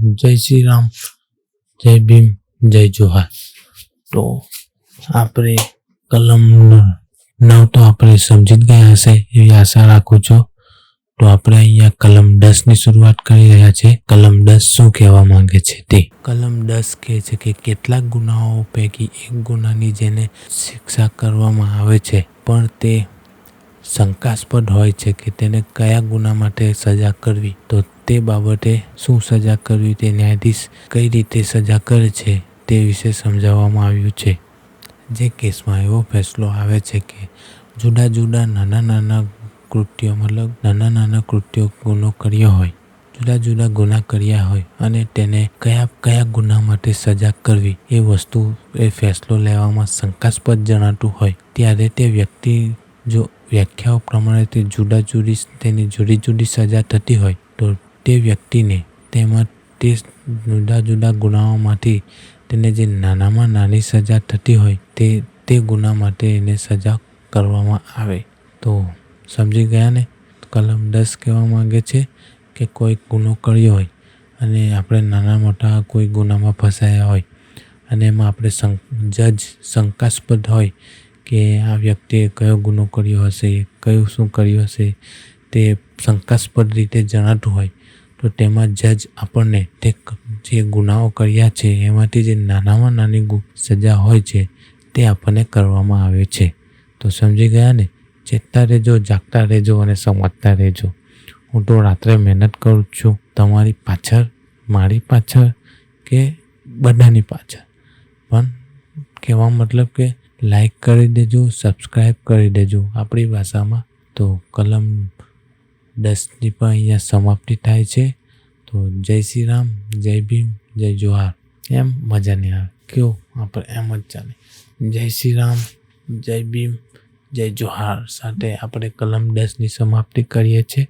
જય શ્રી રામ, જય ભીમ, જય જોહાર. તો આપણે કલમ 9 તો આપણે સમજી જ ગયા હશે એવી આશા રાખું છું. તો આપણે અહીંયા કલમ 10 ની શરૂઆત કરી રહ્યા છે. કલમ 10 શું કહેવા માંગે છે તે. કલમ 10 કહે છે કે કેટલાક ગુનાઓ પૈકી એક ગુનાની જેને શિક્ષા કરવામાં આવે છે પણ તે શંકાસ્પદ હોય છે કે તેને કયા ગુના માટે સજા કરવી, તો તે બાબતે શું સજા કરવી તે ન્યાયાધીશ કઈ રીતે સજા કરે છે તે વિશે સમજાવવામાં આવ્યું છે. જે કેસમાં એવો ફેસલો આવે છે કે જુદા જુદા નાના કૃત્યો ગુનો કર્યો હોય, જુદા જુદા ગુના કર્યા હોય અને તેને કયા ગુના માટે સજા કરવી એ વસ્તુ એ ફેસલો લેવામાં શંકાસ્પદ જણાતું હોય ત્યારે તે વ્યક્તિ જો વ્યાખ્યાઓ પ્રમાણે તેની જુદી જુદી સજા થતી હોય તો તે વ્યક્તિને તેમાં તે જુદા જુદા ગુનાઓમાંથી તેને જે નાનામાં નાની સજા થતી હોય તે ગુના માટે એને સજા કરવામાં આવે. તો સમજી ગયા ને. કલમ 10 કહેવા માંગે છે કે કોઈ ગુનો કર્યો હોય અને આપણે નાના મોટા કોઈ ગુનામાં ફસાયા હોય અને એમાં આપણે જજ શંકાસ્પદ હોય કે આ વ્યક્તિએ કયો ગુનો કર્યો હશે, કયું શું કર્યું હશે તે શંકાસ્પદ રીતે જણાતું હોય તો તેમાં જજ આપણને તે જે ગુનાઓ કર્યા છે એમાંથી જે નાનામાં નાની સજા હોય છે તે આપણને કરવામાં આવે છે. તો સમજી ગયા ને. ચેતતા રહેજો, જાગતા રહેજો અને સમજતા રહેજો. હું તો રાત્રે મહેનત કરું છું તમારી પાછળ, મારી પાછળ કે બધાની પાછળ. પણ કહેવા મતલબ કે લાઈક કરી દેજો, સબસ્ક્રાઈબ કરી દેજો આપણી ભાષામાં. તો કલમ 10ની પણ અહીંયા સમાપ્તિ થાય છે. તો જય શ્રી રામ, જય ભીમ, જય જોહાર. એમ મજા નહીં આવે કેવું, આપણે એમ જ ચાલે. જય શ્રી રામ, જય ભીમ, જય જોહાર સાથે આપણે કલમ 10ની સમાપ્તિ કરીએ છીએ.